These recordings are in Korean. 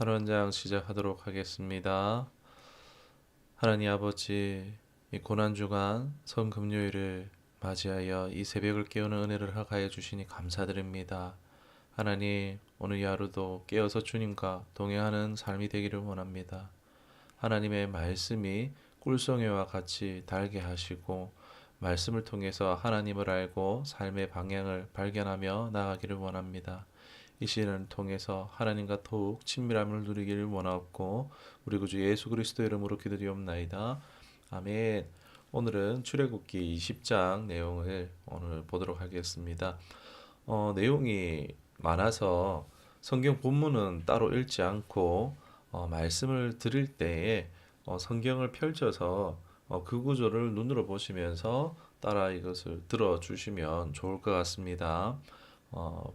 하루 한 장 시작하도록 하겠습니다. 하나님 아버지, 이 고난주간 성금요일을 맞이하여 이 새벽을 깨우는 은혜를 허가해 주시니 감사드립니다. 하나님, 오늘 이 하루도 깨어서 주님과 동행하는 삶이 되기를 원합니다. 하나님의 말씀이 꿀송이와 같이 달게 하시고 말씀을 통해서 하나님을 알고 삶의 방향을 발견하며 나아가기를 원합니다. 이 시간을 통해서 하나님과 더욱 친밀함을 누리기를 원하옵고 우리 구주 예수 그리스도 이름으로 기도드리옵나이다. 아멘. 오늘은 출애굽기 20장 내용을 오늘 보도록 하겠습니다. 내용이 많아서 성경 본문은 따로 읽지 않고 말씀을 드릴 때에 성경을 펼쳐서 그 구조를 눈으로 보시면서 따라 이것을 들어주시면 좋을 것 같습니다.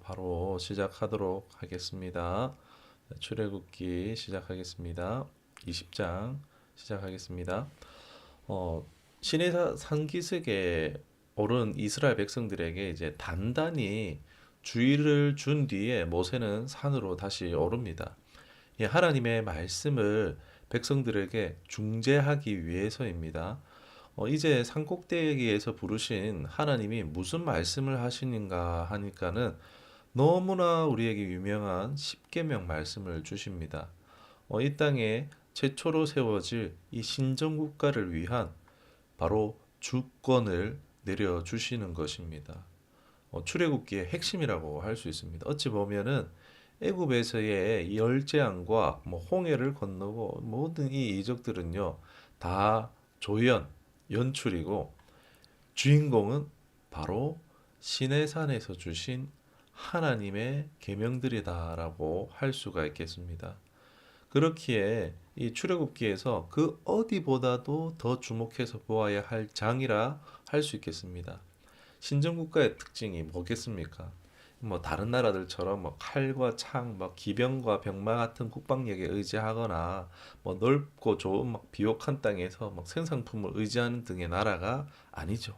바로 시작하도록 하겠습니다. 출애굽기 시작하겠습니다. 20장 시작하겠습니다. 시내산 산기슭에 오른 이스라엘 백성들에게 이제 단단히 주의를 준 뒤에 모세는 산으로 다시 오릅니다. 이 하나님의 말씀을 백성들에게 중재하기 위해서입니다. 이제 산꼭대기에서 부르신 하나님이 무슨 말씀을 하시는가 하니까는 너무나 우리에게 유명한 십계명 말씀을 주십니다. 이 땅에 최초로 세워질 이 신정국가를 위한 바로 주권을 내려주시는 것입니다. 출애굽기의 핵심이라고 할 수 있습니다. 어찌 보면은 애굽에서의 열재앙과 홍해를 건너고 모든 이 이적들은요 다 조연, 연출이고 주인공은 바로 시내산에서 주신 하나님의 계명들이다라고 할 수가 있겠습니다. 그렇기에 이 출애굽기에서 그 어디보다도 더 주목해서 보아야 할 장이라 할 수 있겠습니다. 신정국가의 특징이 뭐겠습니까? 다른 나라들처럼 칼과 창, 기병과 병마 같은 국방력에 의지하거나 넓고 좋은 비옥한 땅에서 생산품을 의지하는 등의 나라가 아니죠.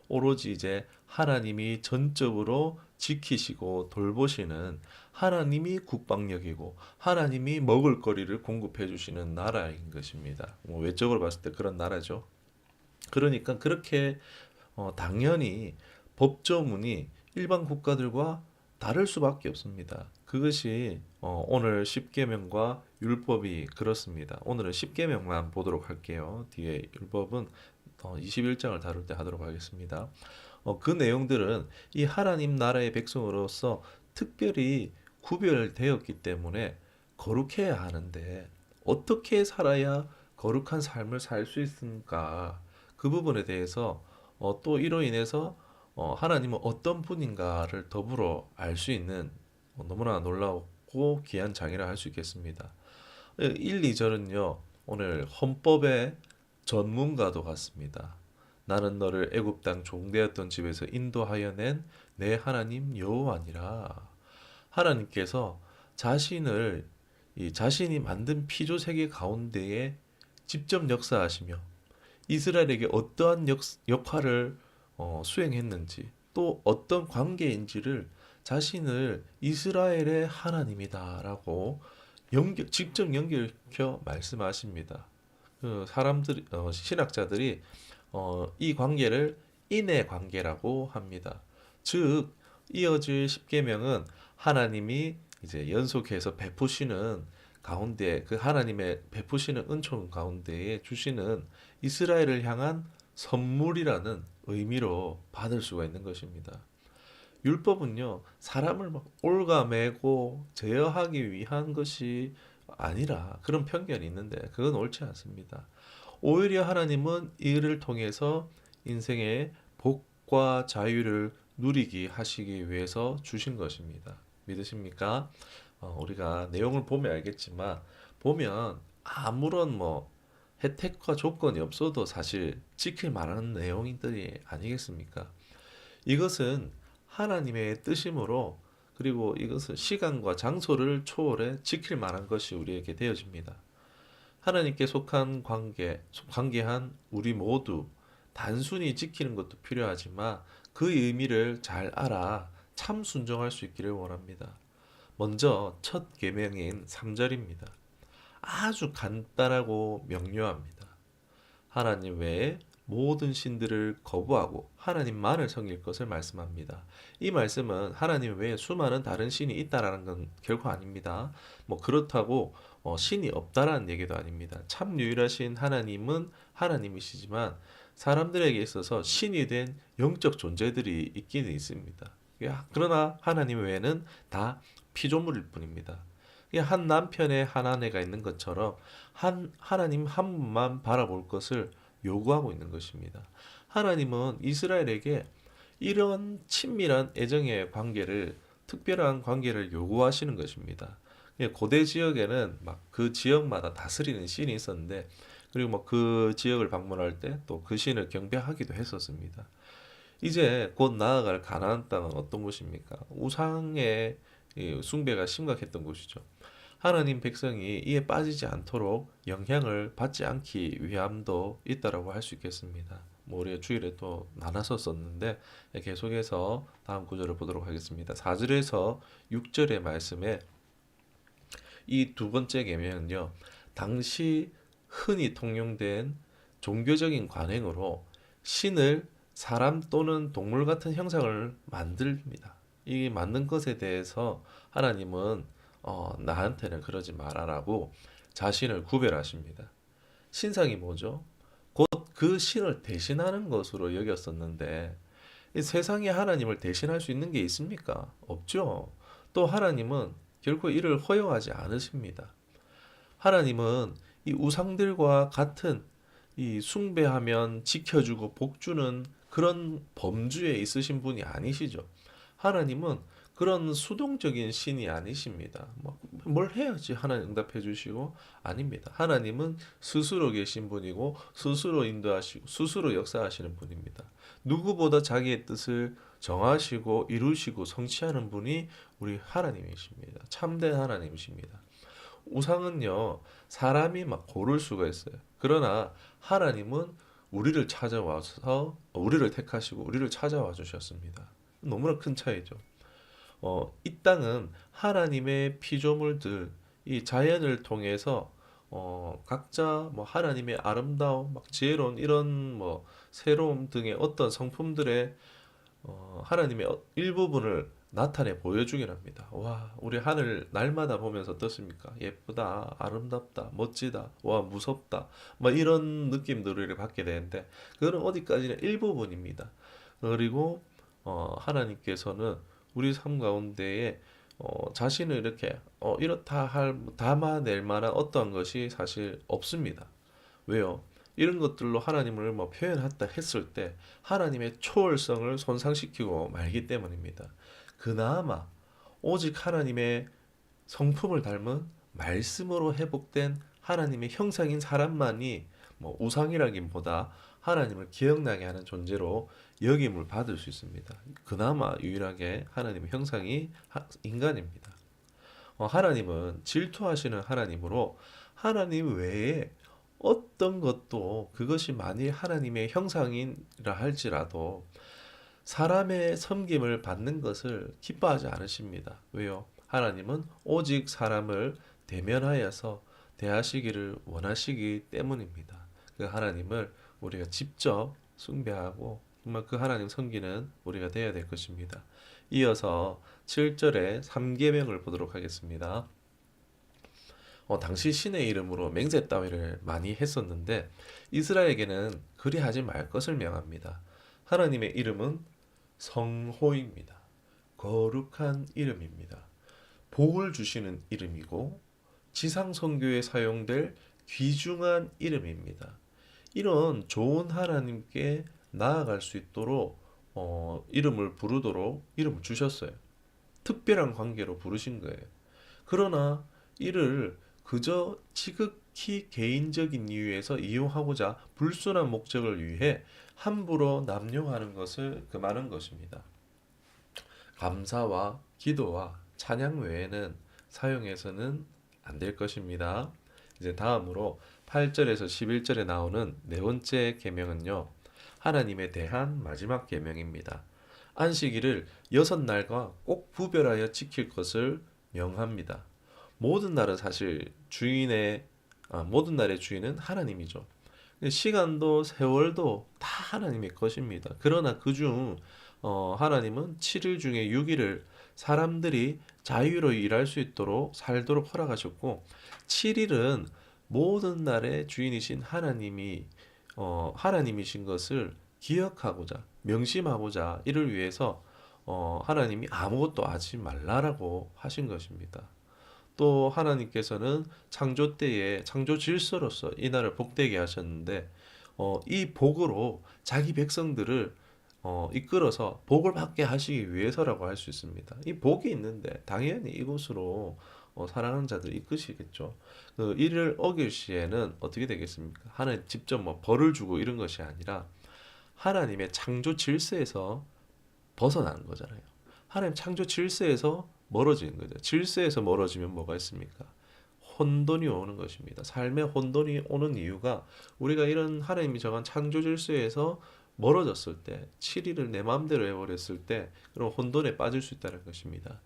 오로지 이제 하나님이 전적으로 지키시고 돌보시는 하나님이 국방력이고 하나님이 먹을거리를 공급해 주시는 나라인 것입니다. 외적으로 봤을 때 그런 나라죠. 그러니까 그렇게 당연히 법조문이 일반 국가들과 다를 수밖에 없습니다. 그것이 오늘 십계명과 율법이 그렇습니다. 오늘은 십계명만 보도록 할게요. 뒤에 율법은 21장을 다룰 때 하도록 하겠습니다. 그 내용들은 이 하나님 나라의 백성으로서 특별히 구별되었기 때문에 거룩해야 하는데 어떻게 살아야 거룩한 삶을 살 수 있습니까? 그 부분에 대해서 또 이로 인해서 하나님은 어떤 분인가를 더불어 알 수 있는 너무나 놀랍고 귀한 장이라 할 수 있겠습니다. 1, 2절은요. 오늘 헌법의 전문가도 같습니다. 나는 너를 애굽 땅 종되었던 집에서 인도하여 낸 내 하나님 여호와니라. 하나님께서 자신을 이 자신이 만든 피조 세계 가운데에 직접 역사하시며 이스라엘에게 어떠한 역할을 수행했는지 또 어떤 관계인지를 자신을 이스라엘의 하나님이다라고 직접 연결시켜 말씀하십니다. 사람들 신학자들이 이 관계를 인의 관계라고 합니다. 즉 이어질 십계명은 하나님이 이제 연속해서 베푸시는 가운데 그 하나님의 베푸시는 은총 가운데에 주시는 이스라엘을 향한 선물이라는 의미로 받을 수가 있는 것입니다. 율법은요, 사람을 올가매고 제어하기 위한 것이 아니라 그런 편견이 있는데 그건 옳지 않습니다. 오히려 하나님은 이를 통해서 인생의 복과 자유를 누리게 하시기 위해서 주신 것입니다. 믿으십니까? 우리가 내용을 보면 알겠지만 보면 아무런 혜택과 조건이 없어도 사실 지킬 만한 내용들이 아니겠습니까? 이것은 하나님의 뜻이므로 그리고 이것은 시간과 장소를 초월해 지킬 만한 것이 우리에게 되어집니다. 하나님께 속한 관계한 우리 모두 단순히 지키는 것도 필요하지만 그 의미를 잘 알아 참 순종할 수 있기를 원합니다. 먼저 첫 계명인 3절입니다. 아주 간단하고 명료합니다. 하나님 외에 모든 신들을 거부하고 하나님만을 섬길 것을 말씀합니다. 이 말씀은 하나님 외에 수많은 다른 신이 있다라는 건 결코 아닙니다. 뭐 그렇다고 신이 없다라는 얘기도 아닙니다. 참 유일하신 하나님은 하나님이시지만 사람들에게 있어서 신이 된 영적 존재들이 있기는 있습니다. 그러나 하나님 외에는 다 피조물일 뿐입니다. 한 남편에 한 아내가 있는 것처럼 하나님 한 분만 바라볼 것을 요구하고 있는 것입니다. 하나님은 이스라엘에게 이런 친밀한 애정의 관계를, 특별한 관계를 요구하시는 것입니다. 고대 지역에는 막 그 지역마다 다스리는 신이 있었는데, 그리고 뭐 그 지역을 방문할 때 또 그 신을 경배하기도 했었습니다. 이제 곧 나아갈 가나안 땅은 어떤 곳입니까? 우상의 숭배가 심각했던 곳이죠. 하나님 백성이 이에 빠지지 않도록 영향을 받지 않기 위함도 있다라고 할 수 있겠습니다. 뭐 우리가 주일에 또 나눠서 썼는데 계속해서 다음 구절을 보도록 하겠습니다. 4절에서 6절의 말씀에 이 두 번째 계명은요. 당시 흔히 통용된 종교적인 관행으로 신을 사람 또는 동물 같은 형상을 만듭니다. 이 만든 것에 대해서 하나님은 나한테는 그러지 말아라고 자신을 구별하십니다. 신상이 뭐죠? 곧 그 신을 대신하는 것으로 여겼었는데 이 세상에 하나님을 대신할 수 있는 게 있습니까? 없죠. 또 하나님은 결코 이를 허용하지 않으십니다. 하나님은 이 우상들과 같은 이 숭배하면 지켜주고 복주는 그런 범주에 있으신 분이 아니시죠. 하나님은 그런 수동적인 신이 아니십니다. 뭘 해야지 하나님 응답해 주시고 아닙니다. 하나님은 스스로 계신 분이고 스스로 인도하시고 스스로 역사하시는 분입니다. 누구보다 자기의 뜻을 정하시고 이루시고 성취하는 분이 우리 하나님이십니다. 참된 하나님이십니다. 우상은요, 사람이 막 고를 수가 있어요. 그러나 하나님은 우리를 찾아와서 우리를 택하시고 우리를 찾아와 주셨습니다. 너무나 큰 차이죠. 이 땅은 하나님의 피조물들, 이 자연을 통해서 각자 뭐 하나님의 아름다움, 막 지혜로운 이런 뭐 새로움 등의 어떤 성품들의 하나님의 일부분을 나타내 보여주긴 합니다. 와, 우리 하늘 날마다 보면서 어떻습니까? 예쁘다, 아름답다, 멋지다, 와, 무섭다. 막 이런 느낌들을 받게 되는데, 그거는 어디까지나 일부분입니다. 그리고 하나님께서는 우리 삶 가운데에 자신을 이렇게 이렇다 담아낼 만한 어떠한 것이 사실 없습니다. 왜요? 이런 것들로 하나님을 뭐 표현했다 했을 때 하나님의 초월성을 손상시키고 말기 때문입니다. 그나마 오직 하나님의 성품을 닮은 말씀으로 회복된 하나님의 형상인 사람만이 뭐 우상이라기보다 하나님을 기억나게 하는 존재로 여김을 받을 수 있습니다. 그나마 유일하게 하나님의 형상이 인간입니다. 하나님은 질투하시는 하나님으로 하나님 외에 어떤 것도 그것이 만일 하나님의 형상이라 할지라도 사람의 섬김을 받는 것을 기뻐하지 않으십니다. 왜요? 하나님은 오직 사람을 대면하여서 대하시기를 원하시기 때문입니다. 그 하나님을 우리가 직접 숭배하고 정말 그 하나님 섬기는 우리가 되어야 될 것입니다. 이어서 7절의 3계명을 보도록 하겠습니다. 당시 신의 이름으로 맹세 따위를 많이 했었는데 이스라엘에게는 그리하지 말 것을 명합니다. 하나님의 이름은 성호입니다. 거룩한 이름입니다. 복을 주시는 이름이고 지상 선교에 사용될 귀중한 이름입니다. 이런 좋은 하나님께 나아갈 수 있도록 이름을 부르도록 이름을 주셨어요. 특별한 관계로 부르신 거예요. 그러나 이를 그저 지극히 개인적인 이유에서 이용하고자 불순한 목적을 위해 함부로 남용하는 것을 금하는 것입니다. 감사와 기도와 찬양 외에는 사용해서는 안 될 것입니다. 이제 다음으로 8절에서 11절에 나오는 네 번째 계명은요. 하나님에 대한 마지막 계명입니다. 안식일을 6날과 꼭 구별하여 지킬 것을 명합니다. 모든 날은 사실 모든 날의 주인은 하나님이죠. 시간도 세월도 다 하나님의 것입니다. 그러나 그중 하나님은 7일 중에 6일을 사람들이 자유로 일할 수 있도록 살도록 허락하셨고 7일은 모든 날의 주인이신 하나님이신 것을 기억하고자 명심하고자 이를 위해서 하나님이 아무것도 하지 말라라고 하신 것입니다. 또 하나님께서는 창조 때에 창조 질서로서 이 나라를 복되게 하셨는데 이 복으로 자기 백성들을 이끌어서 복을 받게 하시기 위해서라고 할 수 있습니다. 이 복이 있는데 당연히 이곳으로 사랑하는 자들 이끄시겠죠. 그 이를 어길 시에는 어떻게 되겠습니까? 하나님 직접 뭐 벌을 주고 이런 것이 아니라 하나님의 창조 질서에서 벗어나는 거잖아요. 하나님 창조 질서에서 멀어지는 거죠. 질서에서 멀어지면 뭐가 있습니까? 혼돈이 오는 것입니다. 삶에 혼돈이 오는 이유가 우리가 이런 하나님이 정한 창조 질서에서 멀어졌을 때, 7일을 내 마음대로 해버렸을 때, 그럼 혼돈에 빠질 수 있다는 것입니다.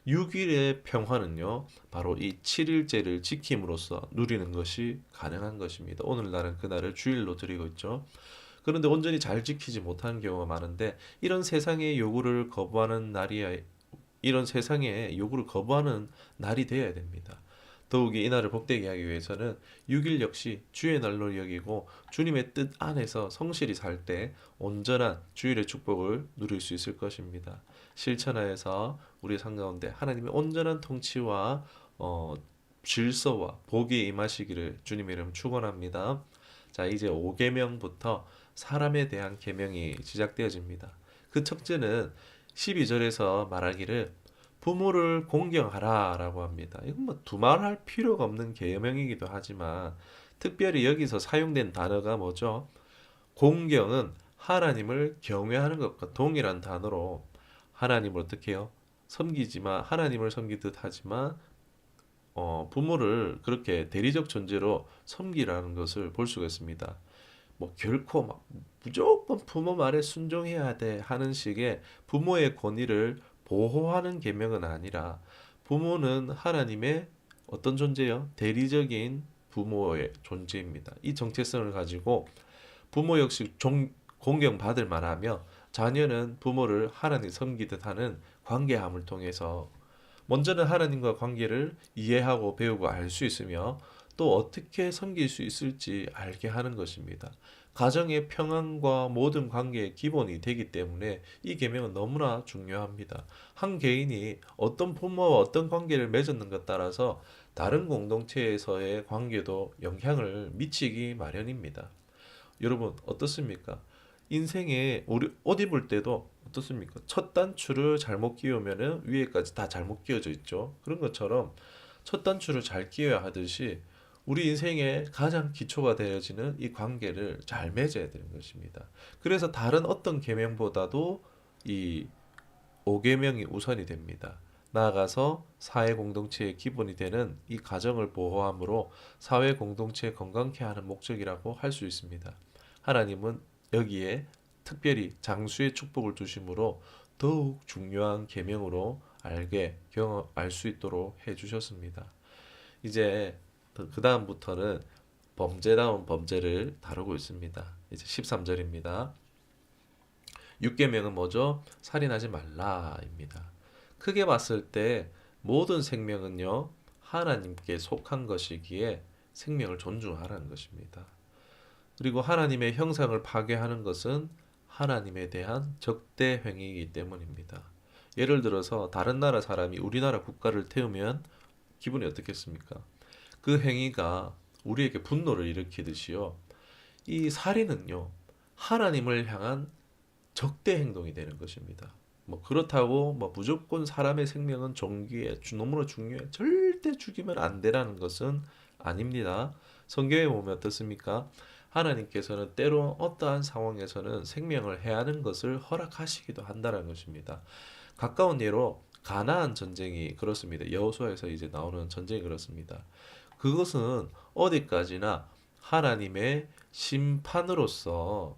6일의 평화는요, 바로 이 7일째를 지킴으로써 누리는 것이 가능한 것입니다. 오늘날은 그날을 주일로 드리고 있죠. 그런데 온전히 잘 지키지 못하는 경우가 많은데 이런 세상의 요구를 거부하는 날이 되어야 됩니다. 더욱이 이 날을 복되게 하기 위해서는 6일 역시 주의 날로 여기고 주님의 뜻 안에서 성실히 살 때 온전한 주일의 축복을 누릴 수 있을 것입니다. 실천하여서 우리 삶 가운데 하나님의 온전한 통치와 질서와 복이 임하시기를 주님의 이름 축원합니다. 자, 이제 5계명부터 사람에 대한 계명이 시작되어집니다. 그 첫째는 12절에서 말하기를 부모를 공경하라 라고 합니다. 이건 뭐 두말할 필요가 없는 계명이기도 하지만 특별히 여기서 사용된 단어가 뭐죠? 공경은 하나님을 경외하는 것과 동일한 단어로 하나님을 어떻게 해요? 섬기지만 하나님을 섬기듯 하지만 부모를 그렇게 대리적 존재로 섬기라는 것을 볼 수가 있습니다. 뭐 결코 막 무조건 부모 말에 순종해야 돼 하는 식의 부모의 권위를 보호하는 계명은 아니라 부모는 하나님의 어떤 존재요? 대리적인 부모의 존재입니다. 이 정체성을 가지고 부모 역시 공경받을 만하며 자녀는 부모를 하나님 섬기듯 하는 관계함을 통해서 먼저는 하나님과 관계를 이해하고 배우고 알 수 있으며 또 어떻게 섬길 수 있을지 알게 하는 것입니다. 가정의 평안과 모든 관계의 기본이 되기 때문에 이 계명은 너무나 중요합니다. 한 개인이 어떤 부모와 어떤 관계를 맺었는가 따라서 다른 공동체에서의 관계도 영향을 미치기 마련입니다. 여러분 어떻습니까? 인생에 우리 옷 입을 때도 어떻습니까? 첫 단추를 잘못 끼우면은 위에까지 다 잘못 끼워져 있죠. 그런 것처럼 첫 단추를 잘 끼워야 하듯이 우리 인생의 가장 기초가 되어지는 이 관계를 잘 맺어야 되는 것입니다. 그래서 다른 어떤 계명보다도 이 5계명이 우선이 됩니다. 나아가서 사회 공동체의 기본이 되는 이 가정을 보호함으로 사회 공동체 건강케 하는 목적이라고 할 수 있습니다. 하나님은 여기에 특별히 장수의 축복을 주심으로 더욱 중요한 계명으로 알 수 있도록 해 주셨습니다. 이제 그 다음부터는 범죄다운 범죄를 다루고 있습니다. 이제 13절입니다. 6계명은 뭐죠? 살인하지 말라입니다. 크게 봤을 때 모든 생명은요 하나님께 속한 것이기에 생명을 존중하라는 것입니다. 그리고 하나님의 형상을 파괴하는 것은 하나님에 대한 적대 행위이기 때문입니다. 예를 들어서 다른 나라 사람이 우리나라 국가를 태우면 기분이 어떻겠습니까? 그 행위가 우리에게 분노를 일으키듯이요. 이 살인은요, 하나님을 향한 적대 행동이 되는 것입니다. 뭐 그렇다고 뭐 무조건 사람의 생명은 너무나 중요해. 절대 죽이면 안 되라는 것은 아닙니다. 성경에 보면 어떻습니까? 하나님께서는 때로 어떠한 상황에서는 생명을 해하는 것을 허락하시기도 한다는 것입니다. 가까운 예로 가나안 전쟁이 그렇습니다. 여호수아에서 이제 나오는 전쟁이 그렇습니다. 그것은 어디까지나 하나님의 심판으로서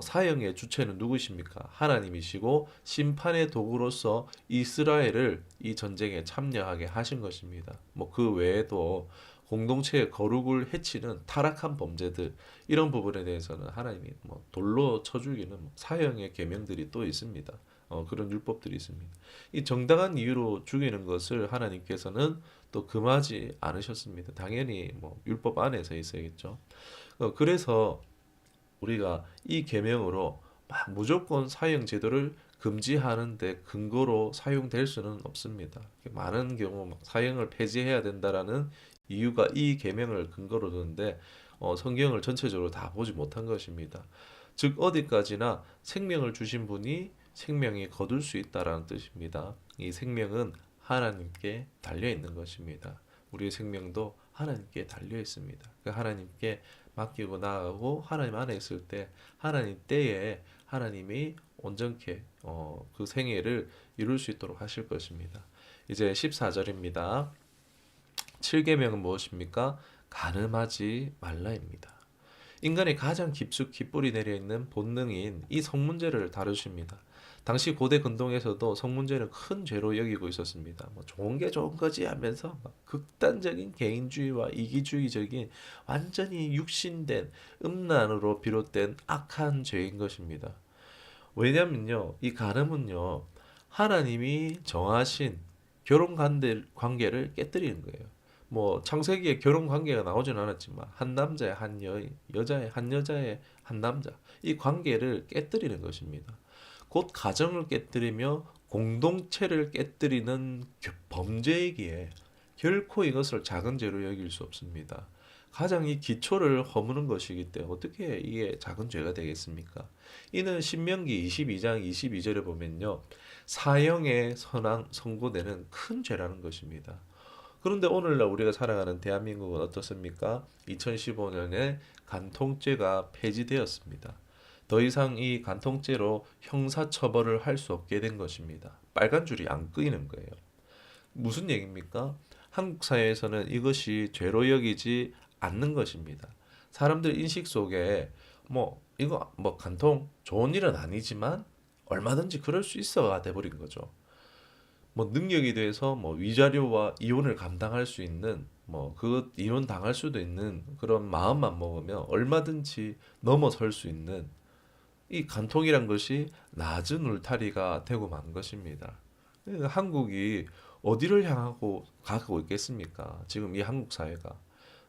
사형의 주체는 누구십니까? 하나님이시고 심판의 도구로서 이스라엘을 이 전쟁에 참여하게 하신 것입니다. 뭐 그 외에도 공동체의 거룩을 해치는 타락한 범죄들 이런 부분에 대해서는 하나님이 뭐 돌로 쳐 죽이는 사형의 계명들이 또 있습니다. 그런 율법들이 있습니다. 이 정당한 이유로 죽이는 것을 하나님께서는 또 금하지 않으셨습니다. 당연히 뭐 율법 안에서 있어야겠죠. 그래서 우리가 이 계명으로 막 무조건 사형 제도를 금지하는 데 근거로 사용될 수는 없습니다. 많은 경우 막 사형을 폐지해야 된다라는 이유가 이 계명을 근거로 두는데 성경을 전체적으로 다 보지 못한 것입니다. 즉 어디까지나 생명을 주신 분이 생명이 거둘 수 있다라는 뜻입니다. 이 생명은 하나님께 달려 있는 것입니다. 우리의 생명도 하나님께 달려 있습니다. 그 하나님께 맡기고 나아가고 하나님 안에 있을 때 하나님 때에 하나님이 온전케 그 생애를 이룰 수 있도록 하실 것입니다. 이제 14절입니다. 7계명은 무엇입니까? 간음하지 말라입니다. 인간의 가장 깊숙이 뿌리 내려 있는 본능인 이 성문제를 다루십니다. 당시 고대 근동에서도 성문제는 큰 죄로 여기고 있었습니다. 뭐 좋은 게 좋은 거지 하면서 막 극단적인 개인주의와 이기주의적인 완전히 육신된 음란으로 비롯된 악한 죄인 것입니다. 왜냐면요, 이 간음은요, 하나님이 정하신 관계를 깨뜨리는 거예요. 뭐 창세기에 결혼 관계가 나오진 않았지만 한 남자의 한 여자의 한 여자의 한 남자 이 관계를 깨뜨리는 것입니다. 곧 가정을 깨뜨리며 공동체를 깨뜨리는 범죄이기에 결코 이것을 작은 죄로 여길 수 없습니다. 가장 이 기초를 허무는 것이기 때문에 어떻게 이게 작은 죄가 되겠습니까? 이는 신명기 22장 22절에 보면요. 사형에 선고되는 큰 죄라는 것입니다. 그런데 오늘날 우리가 살아가는 대한민국은 어떻습니까? 2015년에 간통죄가 폐지되었습니다. 더 이상 이 간통죄로 형사처벌을 할 수 없게 된 것입니다. 빨간 줄이 안 끄이는 거예요. 무슨 얘기입니까? 한국 사회에서는 이것이 죄로 여기지 않는 것입니다. 사람들 인식 속에 이거 간통 좋은 일은 아니지만 얼마든지 그럴 수 있어가 돼버린 거죠. 능력이 돼서 위자료와 이혼을 감당할 수 있는 그 이혼 당할 수도 있는 그런 마음만 먹으면 얼마든지 넘어설 수 있는 이 간통이란 것이 낮은 울타리가 되고 만 것입니다. 그러니까 한국이 어디를 향하고 가고 있겠습니까? 지금 이 한국 사회가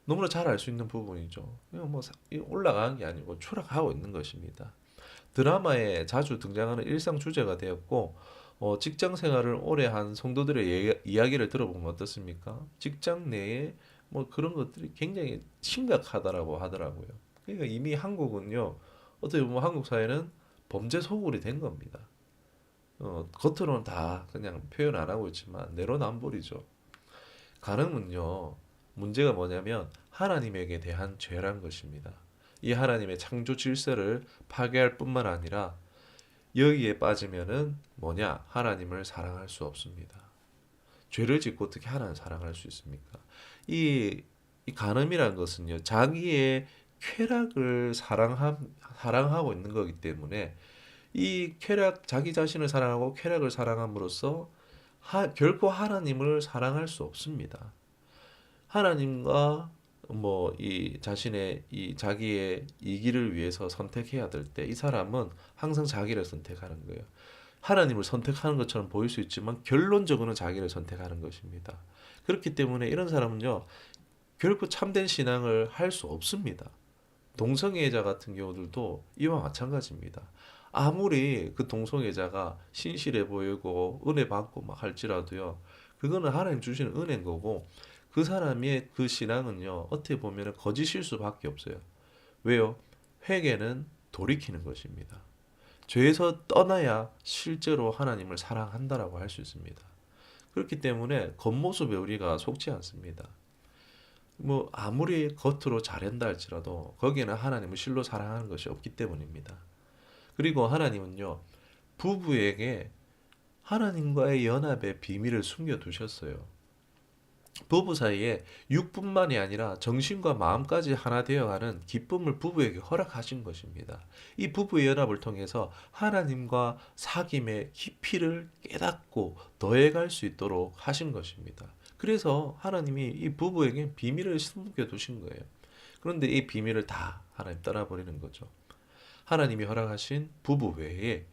너무나 잘 알 수 있는 부분이죠. 그냥 올라가는 게 아니고 추락하고 있는 것입니다. 드라마에 자주 등장하는 일상 주제가 되었고 직장 생활을 오래 한 성도들의 이야기를 들어보면 어떻습니까? 직장 내에 그런 것들이 굉장히 심각하다라고 하더라고요. 그러니까 이미 한국은요, 어떻게 보면 한국 사회는 범죄 소굴이 된 겁니다. 겉으로는 다 그냥 표현 안 하고 있지만 내로남불이죠. 가늠은요, 문제가 뭐냐면 하나님에게 대한 죄란 것입니다. 이 하나님의 창조 질서를 파괴할 뿐만 아니라 여기에 빠지면은 하나님을 사랑할 수 없습니다. 죄를 짓고 어떻게 하나님을 사랑할 수 있습니까? 이 간음이라는 것은요, 자기의 쾌락을 사랑하고 있는 거기 때문에 이 자기 자신을 사랑하고 쾌락을 사랑함으로써 결코 하나님을 사랑할 수 없습니다. 하나님과 자기의 이기를 위해서 선택해야 될 때 이 사람은 항상 자기를 선택하는 거예요. 하나님을 선택하는 것처럼 보일 수 있지만 결론적으로는 자기를 선택하는 것입니다. 그렇기 때문에 이런 사람은요, 결코 참된 신앙을 할 수 없습니다. 동성애자 같은 경우들도 이와 마찬가지입니다. 아무리 그 동성애자가 신실해 보이고 은혜 받고 막 할지라도요, 그거는 하나님 주시는 은혜인 거고 그 사람의 그 신앙은요, 어떻게 보면 거짓일 수밖에 없어요. 왜요? 회개는 돌이키는 것입니다. 죄에서 떠나야 실제로 하나님을 사랑한다라고 할 수 있습니다. 그렇기 때문에 겉모습에 우리가 속지 않습니다. 아무리 겉으로 잘한다 할지라도 거기에는 하나님을 실로 사랑하는 것이 없기 때문입니다. 그리고 하나님은요, 부부에게 하나님과의 연합의 비밀을 숨겨두셨어요. 부부 사이에 육뿐만이 아니라 정신과 마음까지 하나 되어가는 기쁨을 부부에게 허락하신 것입니다. 이 부부의 연합을 통해서 하나님과 사귐의 깊이를 깨닫고 더해갈 수 있도록 하신 것입니다. 그래서 하나님이 이 부부에게 비밀을 숨겨두신 거예요. 그런데 이 비밀을 다 하나님 떠나버리는 거죠. 하나님이 허락하신 부부 외에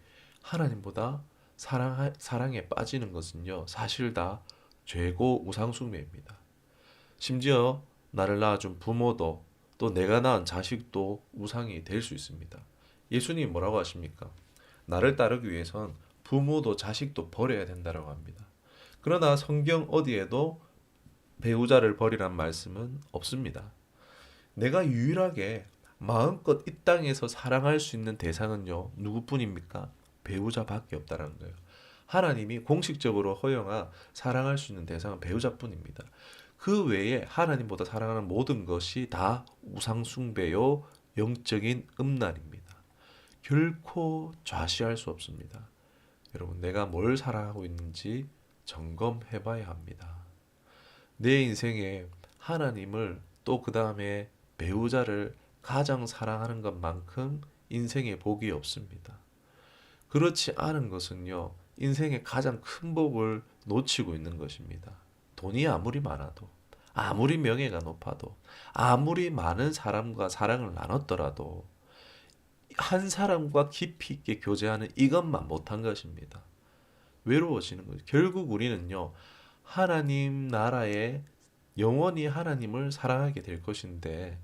하나님보다 사랑에 빠지는 것은요, 사실 다 죄고 우상숭배입니다. 심지어 나를 낳아준 부모도 또 내가 낳은 자식도 우상이 될 수 있습니다. 예수님이 뭐라고 하십니까? 나를 따르기 위해선 부모도 자식도 버려야 된다고 합니다. 그러나 성경 어디에도 배우자를 버리란 말씀은 없습니다. 내가 유일하게 마음껏 이 땅에서 사랑할 수 있는 대상은요, 누구뿐입니까? 배우자밖에 없다는 거예요. 하나님이 공식적으로 허용한 사랑할 수 있는 대상은 배우자뿐입니다. 그 외에 하나님보다 사랑하는 모든 것이 다 우상숭배요, 영적인 음란입니다. 결코 좌시할 수 없습니다. 여러분, 내가 뭘 사랑하고 있는지 점검해 봐야 합니다. 내 인생에 하나님을 또 그 다음에 배우자를 가장 사랑하는 것만큼 인생에 복이 없습니다. 그렇지 않은 것은요, 인생의 가장 큰 복을 놓치고 있는 것입니다. 돈이 아무리 많아도, 아무리 명예가 높아도, 아무리 많은 사람과 사랑을 나눴더라도, 한 사람과 깊이 있게 교제하는 이것만 못한 것입니다. 외로워지는 거죠. 결국 우리는요, 하나님 나라에 영원히 하나님을 사랑하게 될 것인데,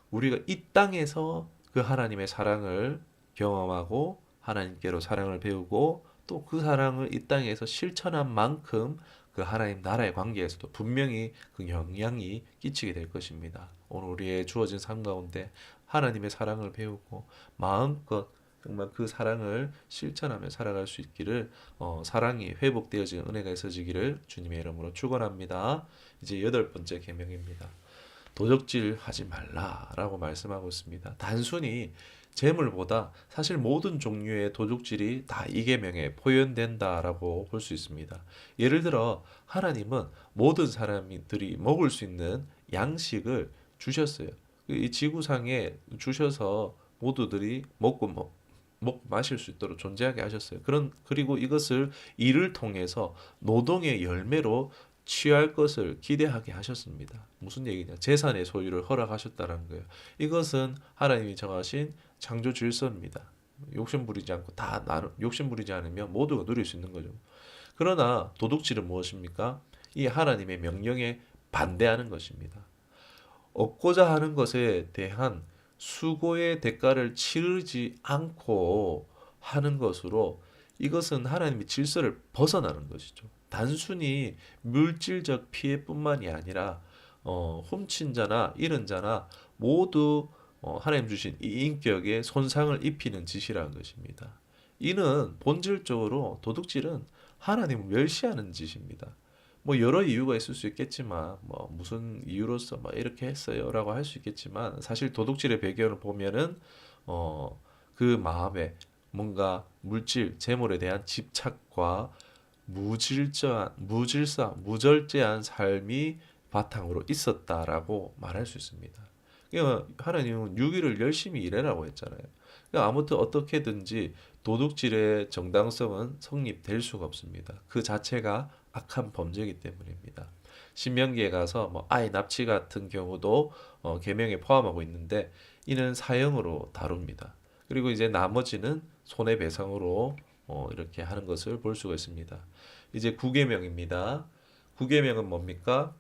우리가 이 땅에서 그 하나님의 사랑을 경험하고 하나님께로 사랑을 배우고 또 그 사랑을 이 땅에서 실천한 만큼 그 하나님 나라의 관계에서도 분명히 그 영향이 끼치게 될 것입니다. 오늘 우리의 주어진 삶 가운데 하나님의 사랑을 배우고 마음껏 정말 그 사랑을 실천하며 살아갈 수 있기를, 사랑이 회복되어지는 은혜가 있어지기를 주님의 이름으로 축원합니다. 이제 8번째 계명입니다. 도적질 하지 말라라고 말씀하고 있습니다. 단순히 재물보다 사실 모든 종류의 도둑질이 다 이 계명에 포함된다라고 볼 수 있습니다. 예를 들어 하나님은 모든 사람들이 먹을 수 있는 양식을 주셨어요. 이 지구상에 주셔서 모두들이 먹고 마실 수 있도록 존재하게 하셨어요. 그리고 이것을 일을 통해서 노동의 열매로 취할 것을 기대하게 하셨습니다. 무슨 얘기냐? 재산의 소유를 허락하셨다는 거예요. 이것은 하나님이 정하신 창조 질서입니다. 욕심 부리지 않고 욕심 부리지 않으면 모두가 누릴 수 있는 거죠. 그러나 도둑질은 무엇입니까? 이 하나님의 명령에 반대하는 것입니다. 얻고자 하는 것에 대한 수고의 대가를 치르지 않고 하는 것으로 이것은 하나님의 질서를 벗어나는 것이죠. 단순히 물질적 피해뿐만이 아니라 훔친 자나 잃은 자나 모두 하나님 주신 이 인격에 손상을 입히는 짓이라는 것입니다. 이는 본질적으로 도둑질은 하나님을 멸시하는 짓입니다. 뭐 여러 이유가 있을 수 있겠지만 뭐 무슨 이유로서 뭐 이렇게 했어요라고 할 수 있겠지만 사실 도둑질의 배경을 보면은 그 마음에 뭔가 물질, 재물에 대한 집착과 무절제한 삶이 바탕으로 있었다라고 말할 수 있습니다. 그러니까 하나님은 6일을 열심히 일해라고 했잖아요. 그러니까 아무튼 어떻게든지 도둑질의 정당성은 성립될 수가 없습니다. 그 자체가 악한 범죄이기 때문입니다. 신명기에 가서 뭐 아이 납치 같은 경우도 계명에 포함하고 있는데 이는 사형으로 다룹니다. 그리고 이제 나머지는 손해배상으로 이렇게 하는 것을 볼 수가 있습니다. 이제 9계명입니다. 9계명은 뭡니까?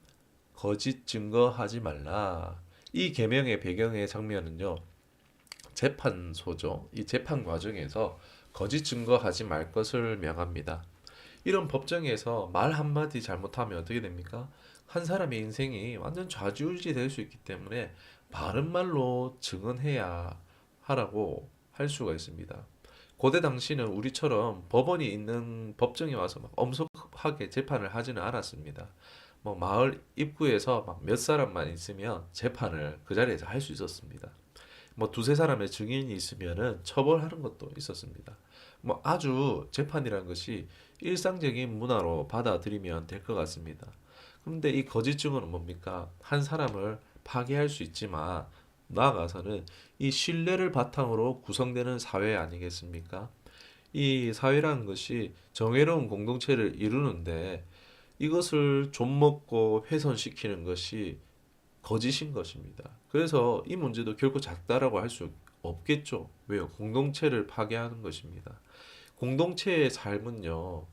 거짓 증거하지 말라. 이 계명의 배경의 장면은요, 재판소죠. 이 재판 과정에서 거짓 증거하지 말 것을 명합니다. 이런 법정에서 말 한마디 잘못하면 어떻게 됩니까? 한 사람의 인생이 완전 좌지우지 될 수 있기 때문에 바른 말로 증언해야 하라고 할 수가 있습니다. 고대 당시는 우리처럼 법원이 있는 법정에 와서 막 엄숙하게 재판을 하지는 않았습니다. 뭐 마을 입구에서 막 몇 사람만 있으면 재판을 그 자리에서 할 수 있었습니다. 뭐 두세 사람의 증인이 있으면은 처벌하는 것도 있었습니다. 뭐 아주 재판이라는 것이 일상적인 문화로 받아들이면 될 것 같습니다. 그런데 이 거짓 증언은 뭡니까? 한 사람을 파괴할 수 있지만 나아가서는 이 신뢰를 바탕으로 구성되는 사회 아니겠습니까? 이 사회라는 것이 정의로운 공동체를 이루는데 이것을 좀먹고 훼손시키는 것이 거짓인 것입니다. 그래서 이 문제도 결코 작다라고 할 수 없겠죠. 왜요? 공동체를 파괴하는 것입니다. 공동체의 삶은요,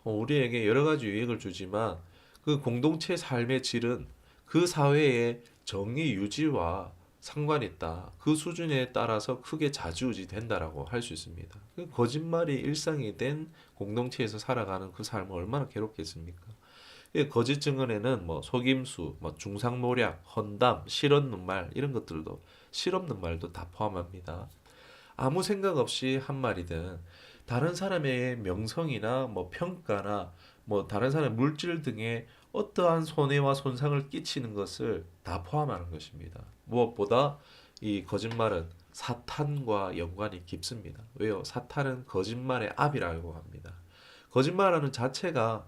우리에게 여러 가지 유익을 주지만 그 공동체 삶의 질은 그 사회의 정의 유지와 상관이 있다. 그 수준에 따라서 크게 좌지우지 된다라고 할 수 있습니다. 그 거짓말이 일상이 된 공동체에서 살아가는 그 삶은 얼마나 괴롭겠습니까? 이 거짓 증언에는 뭐 속임수, 뭐 중상모략, 헌담, 실없는 말 이런 것들도 실없는 말도 다 포함합니다. 아무 생각 없이 한 말이든 다른 사람의 명성이나 뭐 평가나 뭐 다른 사람의 물질 등의 어떠한 손해와 손상을 끼치는 것을 다 포함하는 것입니다. 무엇보다 이 거짓말은 사탄과 연관이 깊습니다. 왜요? 사탄은 거짓말의 압이라고 합니다. 거짓말하는 자체가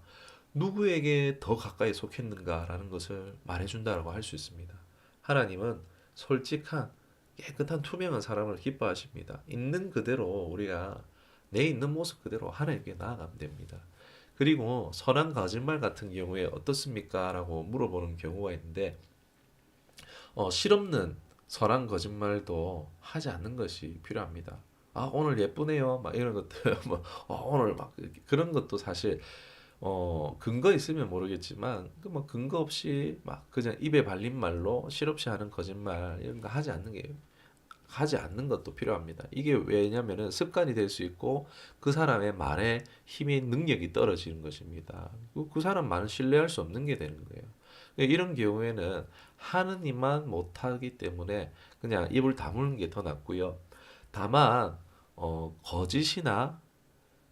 누구에게 더 가까이 속했는가라는 것을 말해준다고 할 수 있습니다. 하나님은 솔직한 깨끗한 투명한 사람을 기뻐하십니다. 있는 그대로 우리가 내 있는 모습 그대로 하나님께 나아가면 됩니다. 그리고 선한 거짓말 같은 경우에 어떻습니까? 라고 물어보는 경우가 있는데 실없는 선한 거짓말도 하지 않는 것이 필요합니다. 아 오늘 예쁘네요. 막 이런 것들 뭐 오늘 막 그런 것도 사실 근거 있으면 모르겠지만 그 뭐 근거 없이 막 그냥 입에 발린 말로 실없이 하는 거짓말 이런 거 하지 않는 것도 필요합니다. 이게 왜냐면은 습관이 될 수 있고 그 사람의 말에 힘의 능력이 떨어지는 것입니다. 그 사람 말은 신뢰할 수 없는 게 되는 거예요. 이런 경우에는 하는 이만 못하기 때문에 그냥 입을 다무는 게 더 낫고요. 다만 거짓이나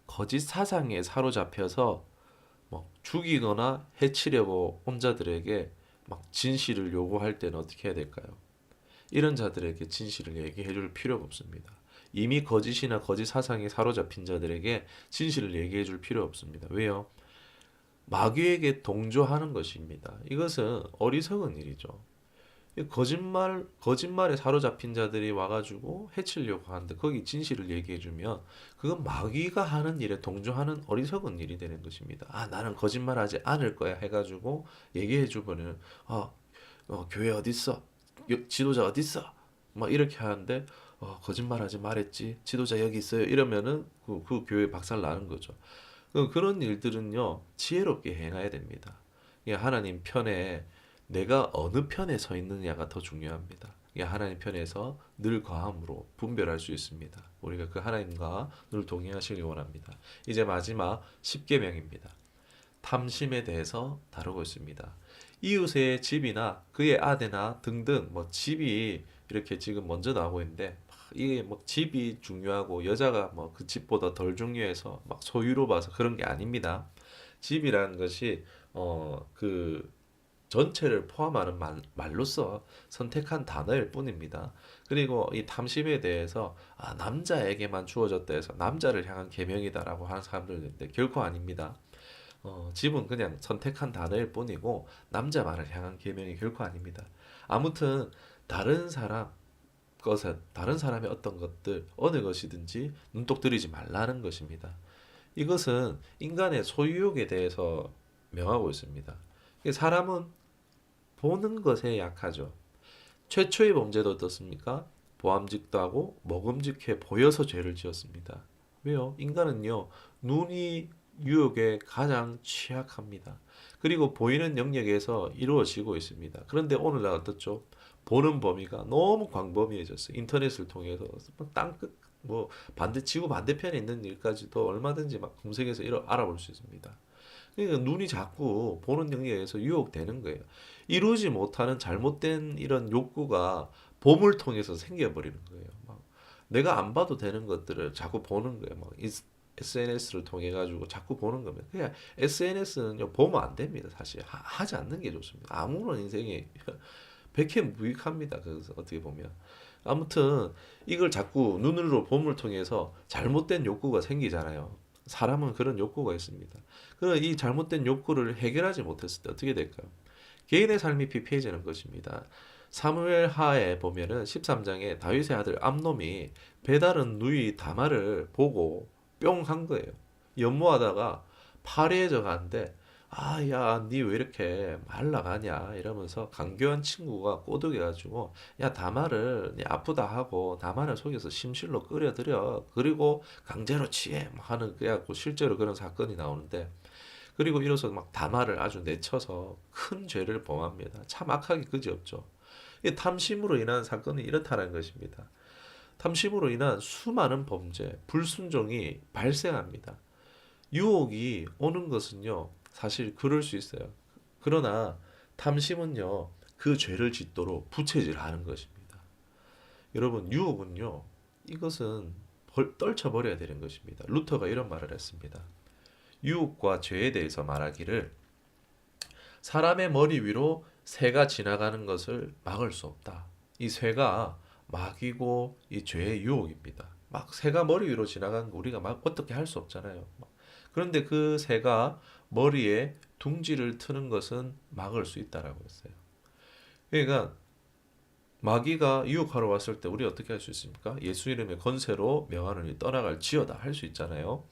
거짓 사상에 사로잡혀서 뭐 죽이거나 해치려고 온 자들에게 막 진실을 요구할 때는 어떻게 해야 될까요? 이런 자들에게 진실을 얘기해 줄 필요가 없습니다. 이미 거짓이나 거짓 사상에 사로잡힌 자들에게 진실을 얘기해 줄 필요 없습니다. 왜요? 마귀에게 동조하는 것입니다. 이것은 어리석은 일이죠. 거짓말에 사로잡힌 자들이 와가지고 해치려고 하는데 거기 진실을 얘기해주면 그건 마귀가 하는 일에 동조하는 어리석은 일이 되는 것입니다. 아, 나는 거짓말하지 않을 거야 해가지고 얘기해주면은 교회 어딨어? 지도자 어딨어? 막 이렇게 하는데 거짓말하지 말했지. 지도자 여기 있어요. 이러면은 그 교회 박살 나는 거죠. 그런 일들은요 지혜롭게 행해야 됩니다. 하나님 편에 내가 어느 편에 서 있느냐가 더 중요합니다. 하나님 편에서 늘 과함으로 분별할 수 있습니다. 우리가 그 하나님과 늘 동행하시길 원합니다. 이제 마지막 10계명입니다. 탐심에 대해서 다루고 있습니다. 이웃의 집이나 그의 아내나 등등 뭐 집이 이렇게 지금 먼저 나오고 있는데 이게 뭐 집이 중요하고 여자가 뭐 그 집보다 덜 중요해서 막 소유로 봐서 그런 게 아닙니다. 집이라는 것이 그 전체를 포함하는 말로써 선택한 단어일 뿐입니다. 그리고 이 탐심에 대해서 남자에게만 주어졌다 해서 남자를 향한 계명이다라고 하는 사람들도 있는데 결코 아닙니다. 집은 그냥 선택한 단어일 뿐이고 남자만을 향한 계명이 결코 아닙니다. 아무튼 다른 사람 것은 다른 사람의 어떤 것들 어느 것이든지 눈독 들이지 말라는 것입니다. 이것은 인간의 소유욕에 대해서 명하고 있습니다. 사람은 보는 것에 약하죠. 최초의 범죄도 어떻습니까? 보암직도 하고 먹음직해 보여서 죄를 지었습니다. 왜요? 인간은요, 눈이 유혹에 가장 취약합니다. 그리고 보이는 영역에서 이루어지고 있습니다. 그런데 오늘날 어떻죠? 보는 범위가 너무 광범위해졌어요. 인터넷을 통해서 땅끝 뭐 지구 반대편에 있는 일까지도 얼마든지 막 검색해서 알아볼 수 있습니다. 그러니까 눈이 자꾸 보는 영역에서 유혹되는 거예요. 이루지 못하는 잘못된 이런 욕구가 봄을 통해서 생겨버리는 거예요. 막 내가 안 봐도 되는 것들을 자꾸 보는 거예요. 막 SNS를 통해 가지고 자꾸 보는 거면 그냥 SNS는요 보면 안 됩니다. 사실 하지 않는 게 좋습니다. 아무런 인생에 백해무익합니다. 그래서 어떻게 보면 아무튼 이걸 자꾸 눈으로 봄을 통해서 잘못된 욕구가 생기잖아요. 사람은 그런 욕구가 있습니다. 그럼 이 잘못된 욕구를 해결하지 못했을 때 어떻게 될까요? 개인의 삶이 피폐해지는 것입니다. 사무엘 하에 보면은 13장에 다윗의 아들 암놈이 배다른 누이 다말을 보고 뿅 한 거예요. 연모하다가 파리해져 가는데 야, 니 왜 이렇게 말라가냐 이러면서 강교한 친구가 꼬드겨가지고 야, 다말을 니 아프다 하고 다말을 속여서 심실로 끌어들여 그리고 강제로 취해 하는 그래갖고 실제로 그런 사건이 나오는데 그리고 이로써 막 다말을 아주 내쳐서 큰 죄를 범합니다. 참 악하기 그지없죠. 이 탐심으로 인한 사건이 이렇다는 것입니다. 탐심으로 인한 수많은 범죄, 불순종이 발생합니다. 유혹이 오는 것은요, 사실 그럴 수 있어요. 그러나 탐심은요, 그 죄를 짓도록 부채질하는 것입니다. 여러분, 유혹은요, 이것은 떨쳐버려야 되는 것입니다. 루터가 이런 말을 했습니다. 유혹과 죄에 대해서 말하기를 사람의 머리 위로 새가 지나가는 것을 막을 수 없다. 이 새가 막이고 이 죄의 유혹입니다. 막 새가 머리 위로 지나가는 거 우리가 막 어떻게 할 수 없잖아요. 그런데 그 새가 머리에 둥지를 트는 것은 막을 수 있다라고 했어요. 그러니까 마귀가 유혹하러 왔을 때 우리 어떻게 할 수 있습니까? 예수 이름의 권세로 명하노니 떠나갈 지어다 할 수 있잖아요.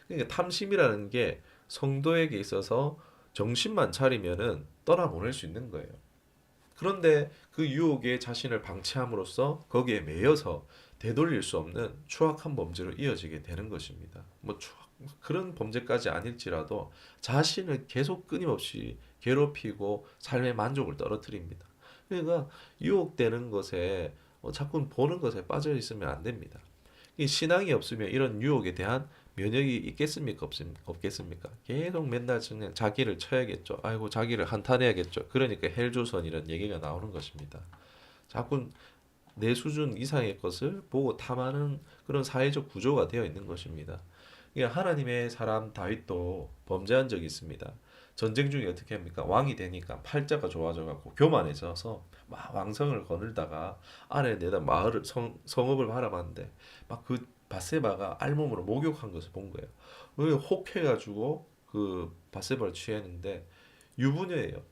그러니까 탐심이라는 게 성도에게 있어서 정신만 차리면은 떠나보낼 수 있는 거예요. 그런데 그 유혹에 자신을 방치함으로써 거기에 매여서 되돌릴 수 없는 추악한 범죄로 이어지게 되는 것입니다. 뭐 그런 범죄까지 아닐지라도 자신을 계속 끊임없이 괴롭히고 삶의 만족을 떨어뜨립니다. 그러니까 유혹되는 것에 자꾸 보는 것에 빠져 있으면 안 됩니다. 이 신앙이 없으면 이런 유혹에 대한 면역이 있겠습니까? 없겠습니까? 계속 맨날 그냥 자기를 쳐야겠죠. 아이고 자기를 한탄해야겠죠. 그러니까 헬조선 이런 얘기가 나오는 것입니다. 자꾸 내 수준 이상의 것을 보고 탐하는 그런 사회적 구조가 되어 있는 것입니다. 하나님의 사람 다윗도 범죄한 적이 있습니다. 전쟁 중에 어떻게 합니까? 왕이 되니까 팔자가 좋아져갖고 교만해져서 막 왕성을 거늘다가 아래 내다 마을을 성읍을 바라봤는데 막 그 바세바가 알몸으로 목욕한 것을 본 거예요. 혹해가지고 그 바세바를 취했는데 유부녀예요.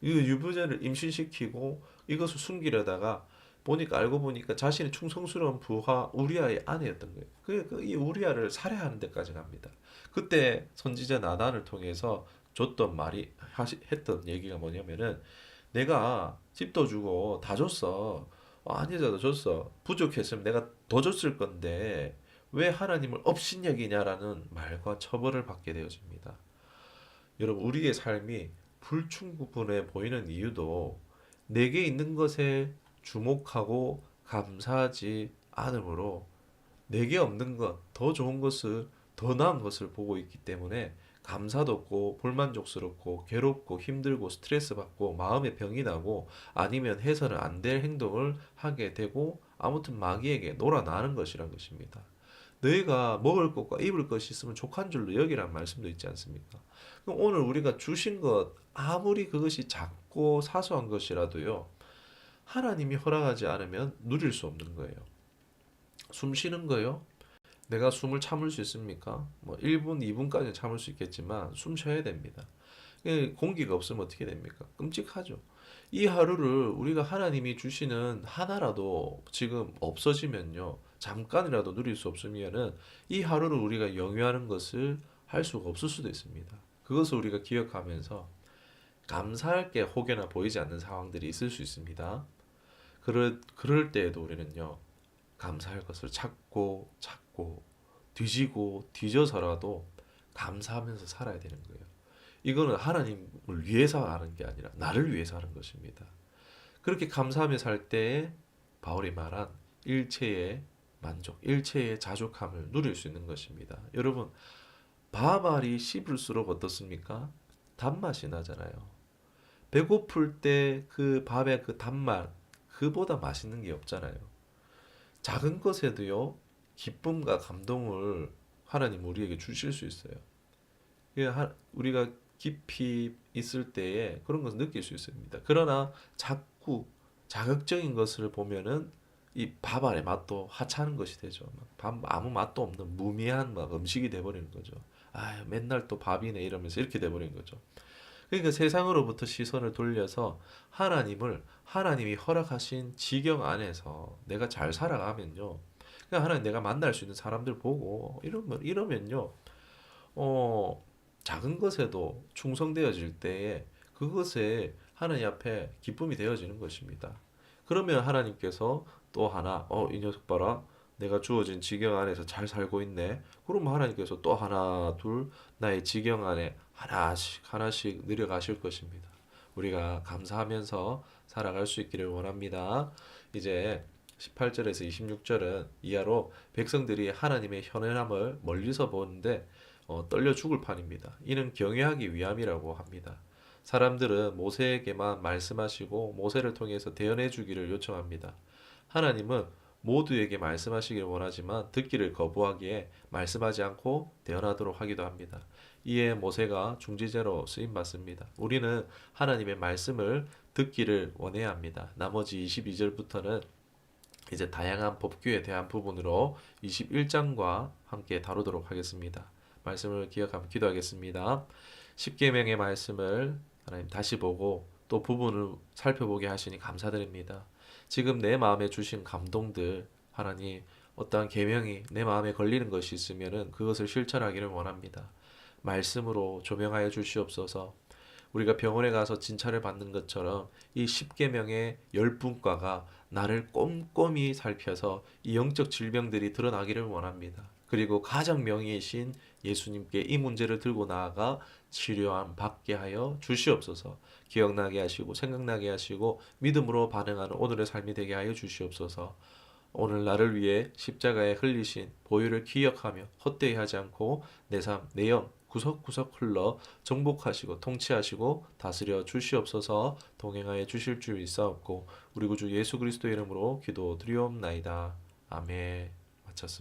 이 유부녀를 임신시키고 이것을 숨기려다가 보니까 알고 보니까 자신의 충성스러운 부하 우리아의 아내였던 거예요. 이 우리아를 살해하는 데까지 갑니다. 그때 선지자 나단을 통해서 줬던 말이 했던 얘기가 뭐냐면은 내가 집도 주고 다 줬어. 아내자도 줬어. 부족했으면 내가 더 줬을 건데 왜 하나님을 업신여기냐라는 말과 처벌을 받게 되어집니다. 여러분 우리의 삶이 불충분해 보이는 이유도 내게 있는 것에 주목하고 감사하지 않으므로 내게 없는 것, 더 좋은 것을, 더 나은 것을 보고 있기 때문에 감사도 없고 불만족스럽고 괴롭고 힘들고 스트레스 받고 마음에 병이 나고 아니면 해서는 안 될 행동을 하게 되고 아무튼 마귀에게 놀아나는 것이란 것입니다. 너희가 먹을 것과 입을 것이 있으면 족한 줄로 여기란 말씀도 있지 않습니까? 그럼 오늘 우리가 주신 것 아무리 그것이 작고 사소한 것이라도요. 하나님이 허락하지 않으면 누릴 수 없는 거예요. 숨 쉬는 거요. 내가 숨을 참을 수 있습니까? 뭐 1분, 2분까지 참을 수 있겠지만 숨 쉬어야 됩니다. 공기가 없으면 어떻게 됩니까? 끔찍하죠. 이 하루를 우리가 하나님이 주시는 하나라도 지금 없어지면요. 잠깐이라도 누릴 수 없으면은 이 하루를 우리가 영위하는 것을 할 수가 없을 수도 있습니다. 그것을 우리가 기억하면서 감사할 게 혹여나 보이지 않는 상황들이 있을 수 있습니다. 그럴 때에도 우리는요, 감사할 것을 찾고 뒤지고 뒤져서라도 감사하면서 살아야 되는 거예요. 이거는 하나님을 위해서 하는 게 아니라 나를 위해서 하는 것입니다. 그렇게 감사하며 살 때에 바울이 말한 일체의 만족, 일체의 자족함을 누릴 수 있는 것입니다. 여러분, 밥알이 씹을수록 어떻습니까? 단맛이 나잖아요. 배고플 때 그 밥의 그 단맛, 그보다 맛있는 게 없잖아요. 작은 것에도요, 기쁨과 감동을 하나님 우리에게 주실 수 있어요. 우리가 깊이 있을 때에 그런 것을 느낄 수 있습니다. 그러나 자꾸 자극적인 것을 보면은 이 밥 안에 맛도 하찮은 것이 되죠. 밥 아무 맛도 없는 무미한 막 음식이 돼버리는 거죠. 아, 맨날 또 밥이네 이러면서 이렇게 돼버리는 거죠. 그러니까 세상으로부터 시선을 돌려서 하나님이 허락하신 지경 안에서 내가 잘 살아가면요. 그러니까 하나님 내가 만날 수 있는 사람들 보고 이러면요. 어, 작은 것에도 충성되어질 때에 그것에 하나님 앞에 기쁨이 되어지는 것입니다. 그러면 하나님께서 또 하나, 이 녀석 봐라. 내가 주어진 지경 안에서 잘 살고 있네. 그러면 하나님께서 또 하나, 둘, 나의 지경 안에 하나씩 늘려가실 것입니다. 우리가 감사하면서 살아갈 수 있기를 원합니다. 이제 18절에서 26절은 이하로 백성들이 하나님의 현현함을 멀리서 보는데 떨려 죽을 판입니다. 이는 경외하기 위함이라고 합니다. 사람들은 모세에게만 말씀하시고 모세를 통해서 대언해 주기를 요청합니다. 하나님은 모두에게 말씀하시기를 원하지만 듣기를 거부하기에 말씀하지 않고 대언하도록 하기도 합니다. 이에 모세가 중지자로 쓰임 받습니다. 우리는 하나님의 말씀을 듣기를 원해야 합니다. 나머지 22절부터는 이제 다양한 법규에 대한 부분으로 21장과 함께 다루도록 하겠습니다. 말씀을 기억하며 기도하겠습니다. 십계명의 말씀을 하나님 다시 보고 또 부분을 살펴보게 하시니 감사드립니다. 지금 내 마음에 주신 감동들 하나님 어떠한 계명이 내 마음에 걸리는 것이 있으면은 그것을 실천하기를 원합니다. 말씀으로 조명하여 주시옵소서. 우리가 병원에 가서 진찰을 받는 것처럼 이 십계명의 열분과가 나를 꼼꼼히 살펴서 이 영적 질병들이 드러나기를 원합니다. 그리고 가장 명의이신 예수님께 이 문제를 들고 나아가 치료함 받게 하여 주시옵소서. 기억나게 하시고 생각나게 하시고 믿음으로 반응하는 오늘의 삶이 되게 하여 주시옵소서. 오늘 나를 위해 십자가에 흘리신 보혈을 기억하며 헛되이 하지 않고 내 삶, 내 영 구석구석 흘러 정복하시고 통치하시고 다스려 주시옵소서. 동행하여 주실 줄 믿사옵고 우리 구주 예수 그리스도 이름으로 기도드리옵나이다. 아멘. 마쳤습니다.